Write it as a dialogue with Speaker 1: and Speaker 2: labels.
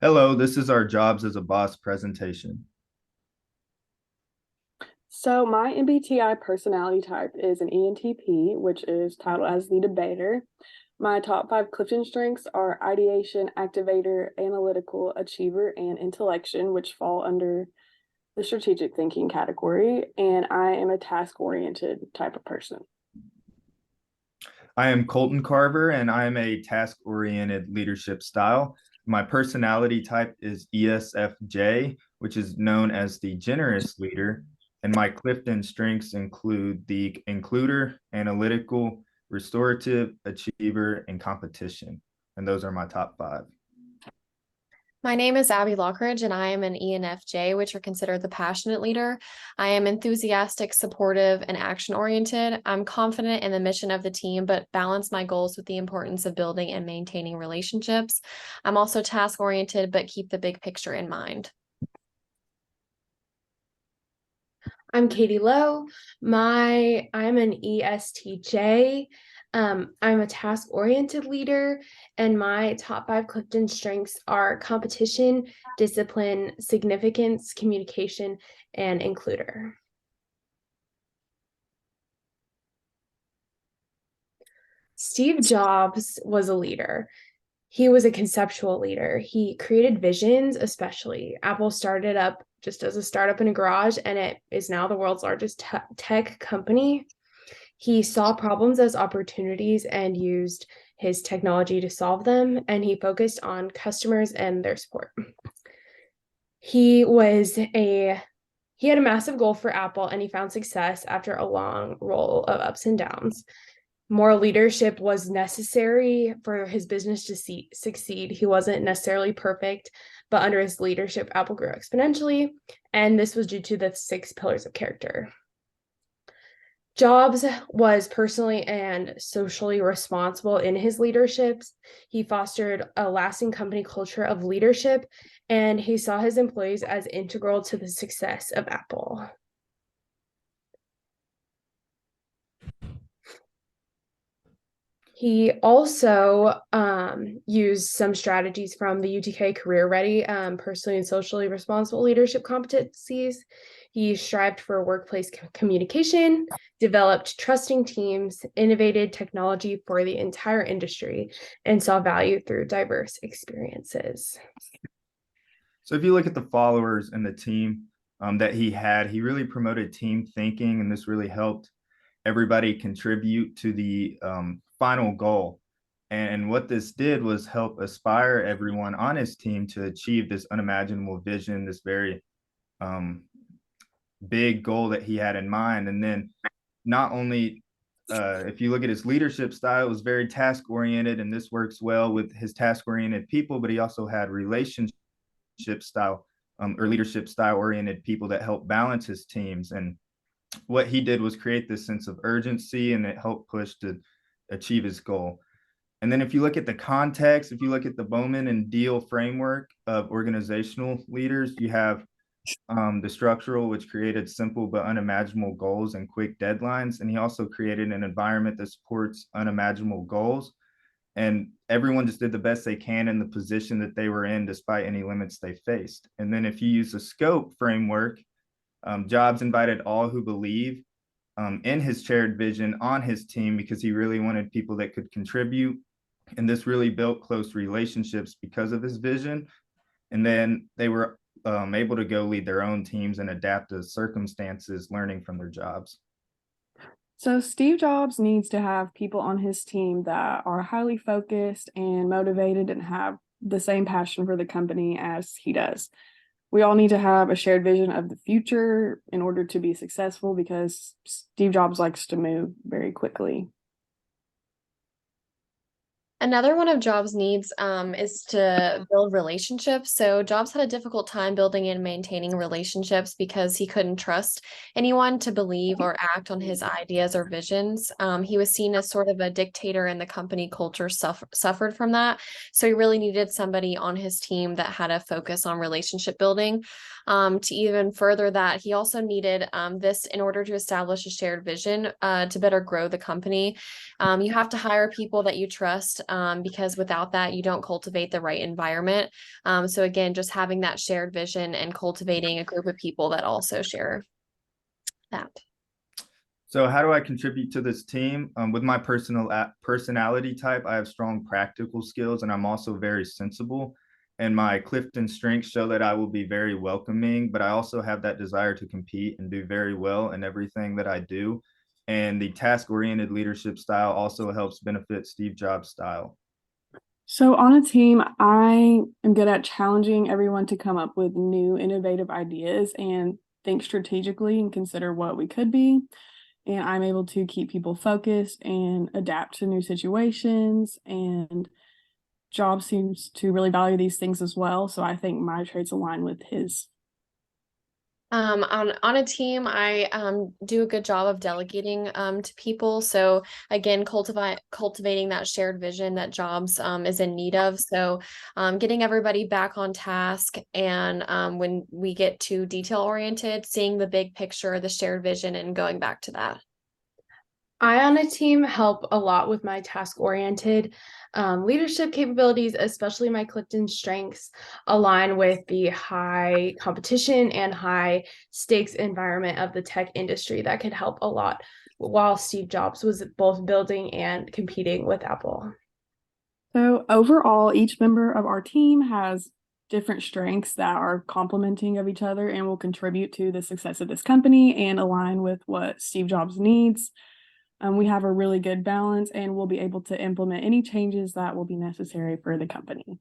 Speaker 1: Hello, this is our Jobs as a Boss presentation.
Speaker 2: So my MBTI personality type is an ENTP, which is titled as the debater. My top five Clifton strengths are ideation, activator, analytical, achiever, and intellection, which fall under the strategic thinking category. And I am a task-oriented type of person.
Speaker 1: I am Colton Carver, and I am a task-oriented leadership style. My personality type is ESFJ, which is known as the generous leader. And my Clifton strengths include the includer, analytical, restorative, achiever, and competition. And those are my top five.
Speaker 3: My name is Abby Lockridge, and I am an ENFJ, which are considered the passionate leader. I am enthusiastic, supportive, and action-oriented. I'm confident in the mission of the team, but balance my goals with the importance of building and maintaining relationships. I'm also task-oriented, but keep the big picture in mind.
Speaker 4: I'm Katie Lowe. I'm an ESTJ. I'm a task-oriented leader, and my top five Clifton strengths are competition, discipline, significance, communication, and includer. Steve Jobs was a leader. He was a conceptual leader. He created visions, especially. Apple started up just as a startup in a garage, and it is now the world's largest tech company. He saw problems as opportunities and used his technology to solve them, and he focused on customers and their support. He had a massive goal for Apple, and he found success after a long roll of ups and downs. More leadership was necessary for his business to succeed. He wasn't necessarily perfect, but under his leadership, Apple grew exponentially, and this was due to the 6 pillars of character. Jobs was personally and socially responsible in his leaderships. He fostered a lasting company culture of leadership, and he saw his employees as integral to the success of Apple. He also used some strategies from the UTK Career Ready, personally and socially responsible leadership competencies. He strived for workplace communication, developed trusting teams, innovated technology for the entire industry, and saw value through diverse experiences.
Speaker 1: So if you look at the followers and the team that he had, he really promoted team thinking, and this really helped everybody contribute to the final goal. And what this did was help aspire everyone on his team to achieve this unimaginable vision, this very big goal that he had in mind. And then not only if you look at his leadership style, it was very task oriented, and this works well with his task oriented people, but he also had relationship style or leadership style oriented people that help balance his teams. And what he did was create this sense of urgency, and it helped push to achieve his goal. And then if you look at the context, if you look at the Bowman and Deal framework of organizational leaders, you have the structural, which created simple but unimaginable goals and quick deadlines. And he also created an environment that supports unimaginable goals. And everyone just did the best they can in the position that they were in, despite any limits they faced. And then if you use the scope framework, Jobs invited all who believe in his shared vision on his team because he really wanted people that could contribute. And this really built close relationships because of his vision. And then they were able to go lead their own teams and adapt to circumstances, learning from their jobs.
Speaker 2: So Steve Jobs needs to have people on his team that are highly focused and motivated and have the same passion for the company as he does. We all need to have a shared vision of the future in order to be successful because Steve Jobs likes to move very quickly.
Speaker 3: Another one of Jobs' needs is to build relationships. So Jobs had a difficult time building and maintaining relationships because he couldn't trust anyone to believe or act on his ideas or visions. He was seen as sort of a dictator, and the company culture suffered from that. So he really needed somebody on his team that had a focus on relationship building. To even further that, he also needed this in order to establish a shared vision to better grow the company. You have to hire people that you trust because without that, you don't cultivate the right environment. So again, just having that shared vision and cultivating a group of people that also share that.
Speaker 1: So how do I contribute to this team? With my personality type, I have strong practical skills, and I'm also very sensible. And my Clifton strengths show that I will be very welcoming, but I also have that desire to compete and do very well in everything that I do. And the task-oriented leadership style also helps benefit Steve Jobs' style.
Speaker 2: So on a team, I am good at challenging everyone to come up with new innovative ideas and think strategically and consider what we could be. And I'm able to keep people focused and adapt to new situations. And Job seems to really value these things as well. So I think my traits align with his.
Speaker 3: On a team, I do a good job of delegating to people. So again, cultivating that shared vision that Jobs is in need of. So getting everybody back on task, and when we get too detail oriented, seeing the big picture, the shared vision, and going back to that.
Speaker 4: I on a team help a lot with my task-oriented leadership capabilities, especially my Clifton strengths align with the high competition and high stakes environment of the tech industry that could help a lot while Steve Jobs was both building and competing with Apple.
Speaker 2: So overall, each member of our team has different strengths that are complementing of each other and will contribute to the success of this company and align with what Steve Jobs needs. We have a really good balance and we'll be able to implement any changes that will be necessary for the company.